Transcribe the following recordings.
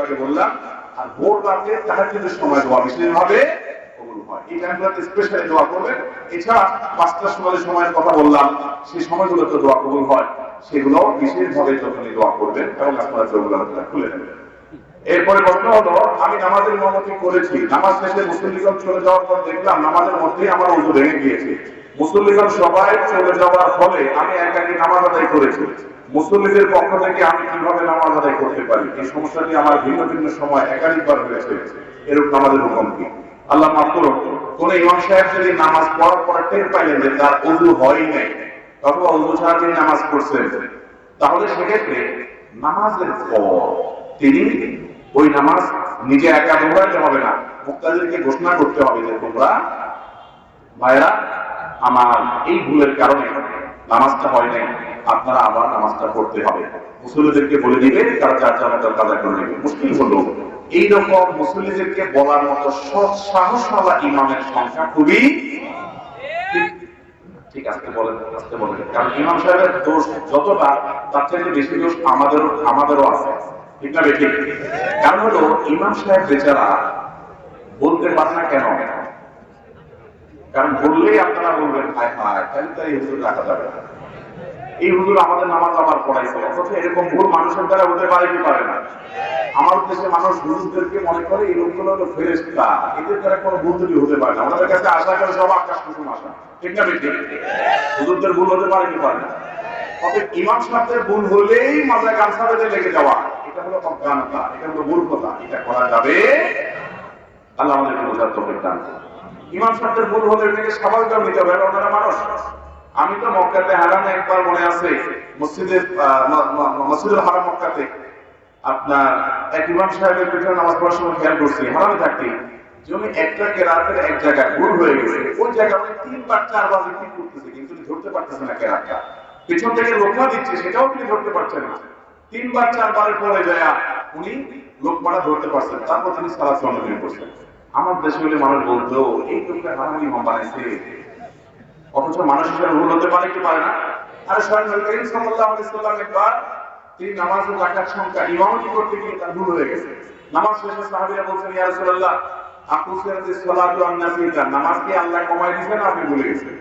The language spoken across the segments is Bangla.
আগে বললাম। আর ভোর রাতে তাহাজ্জুদের সময় দোয়া বিশেষভাবে কবুল হয়। এই টাইমগুলোতে স্পেশালি দোয়া করবেন। এছাড়া 5টার সময়ের কথা বললাম, সেই সময়গুলোতে দোয়া কবুল হয়, সেগুলো বিশেষভাবে যখন দোয়া করবেন এবং আপনারা চোখগুলো খুলে নেবেন। এরপরে প্রশ্ন হলো, আমি নামাজের ইমামতি করেছি, নামাজ শেষে মুসল্লিগণ চলে যাওয়ার পর দেখলাম নামাজের মধ্যেই আমার ওযু ভেঙে গিয়েছে। মুসল্লিগণ সবাই চলে যাওয়ার ফলে আমি একাকী নামাজ আদায় করেছি। মুসল্লিদের পক্ষ থেকে আমি কিভাবে নামাজ আদায় করতে পারি? এই সমস্যাটি আমার ভিন্ন ভিন্ন সময় একাধিকবার হয়েছে। এরূপ নামাজের হুকুম কি? আল্লাহ মাফ করুন, কোন ইমাম সাহেব যদি নামাজ পড়ার পরে টের পাইলেন যে তার ওযু হয় নাই অথবা ওযু ছাড়া তিনি নামাজ পড়ছেন, তাহলে সেক্ষেত্রে নামাজের পর তিনি ওই নামাজ নিজে একা দৌড়াতে হবে না, মুক্তাদিরকে ঘোষণা করতে হবে যে তোমরা ভাইরা আমার এই ভুলের কারণে নামাজটা হয় নাই, আপনারা আবার নামাজটা পড়তে হবে। মুসল্লিদেরকে বলে দিবে, তারা যার যার মতো কাজা করে নেবে। মুশকিল হলো এইরকম মুসল্লিদেরকে বলার মতো সৎ সাহসওয়ালা ইমামের সংখ্যা খুবই ঠিক আসতে বলেন, কারণ ইমাম সাহেবের দোষ যতটা তার থেকে বেশি দোষ আমাদেরও আছে, ঠিক না বেঠিক? কারণ হলো ইমাম সাহেব বেচারা বলতে পারে না কেন? কারণ বললেই আপনারা বলবেন হায় হায়, তাহলে তাই হুজুর রাখা যাবে না, এই হুজুর আমাদের নামাজ আবার পড়াইছে। অথচ এরকম ভুল মানুষের দ্বারা হতে পারে কি পারে না? আমার দেশে মানুষ হুজুরদেরকে মনে করে এই লোকগুলো হলো ফেরেশতা, এদের দ্বারা কোনো ভুল ত্রুটি হতে পারে না। ওনাদের কাছে আশা করে সব আকাশ কুসুম আশা, ঠিক না বেঠিক? হুজুরদের ভুল হতে পারে কি পারে না? তবে ইমাম সাহেবের ভুল হলেই মাথায় গামছা বেঁধে লেগে যাওয়া, এটা হলো অজ্ঞানতা, এটা হলো মূর্খতা, এটা করা যাবে। আল্লাহ আমাদেরকে বোঝার তৌফিক দান করুন। ইমাম সাহেবের ভুল হলে এটাকে স্বাভাবিক নিতে হবে, ওনারা মানুষ। আমি তো মক্কাতে হারামে একবার মনে আছে, মসজিদুল হারাম মক্কাতে আপনার এক ইমাম সাহেবের পিছনে নামাজ পড়ার সময় খেয়াল করছি, হারামে থাকতে জমি একটা কেরাতের এক জায়গায় ভুল হয়ে গেছে, ওই জায়গায় 3বার 4বার রিপিট করতেছে, কিন্তু ধরতে পারতেছে না কেরাতটা। পেছন থেকে লোকমা দিচ্ছে, সেটাও তিনি ধরতে পারছেন না। 3বার 4বারের পরে যায় উনি লোকমাটা ধরতে পারছেন, তারপর তিনি সালাত সমাপন করছেন। আমার দেশে হলে মানুষ বলতো এই লোকটা হারামি ইমাম বানাইছে, অথচ মানুষ হিসেবে ভুল হতে পারে কি পারে না? আর স্বয়ং নবী করিম সাল্লাল্লাহু আলাইহি ওয়াসাল্লাম একবার তিনি নামাজের রাকাত সংখ্যা ইমামতি করতে গিয়ে তার ভুল হয়ে গেছে। নামাজ শেষে সাহাবীরা বলছেন, ইয়া রাসূলুল্লাহ আকুসিরাতিস সালাতু আন নাসিতা, নামাজ কি আল্লাহ কমায় দিয়েছেন আপনি ভুলে গেছেন?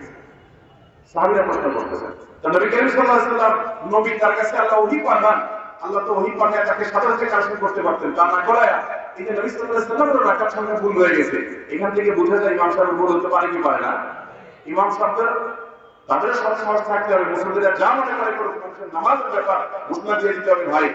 সাহাবীরা প্রশ্ন করতেছেন। তো নবী করিম সাল্লাল্লাহু আলাইহি ওয়াসাল্লাম নবী তার কাছে আল্লাহ ওহী পাঠান, আল্লাহ তো ওহী পাঠিয়ে তাকে সাথে সাথে কাজ করতে পারতেন, তা না করায়া এই যে নবী সাল্লাল্লাহু আলাইহি ওয়াসাল্লামের রাকাত সংখ্যা ভুল হয়ে গেছে। এখান থেকে বোঝা যায় ইমাম সাহেবের ভুল হতে পারে কি পারে না? ইমাম সাহেবের তাদের সাথে সাহস থাকতে হবে, মুসল্লিরা যা মনে করে করুক, নামাজের ব্যাপার ঘোষণা দিয়ে দিতে হবে, ভাই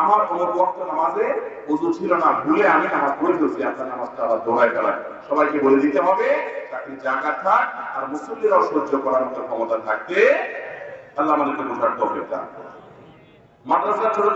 আমার অমুক ওয়াক্ত নামাজে ওযু ছিল না, ভুলে আমি নামাজ পড়ে ফেলছি, আপনার নামাজটা আবার দোহায় ফেলায় সবাইকে বলে দিতে হবে। চাকরি জায়গা থাক, আর মুসল্লিরাও সহ্য করার মতো ক্ষমতা থাকতে আল্লাহ আমাদেরকে বোঝার তৌফিক দান করুন। মাদ্রাসা ছোট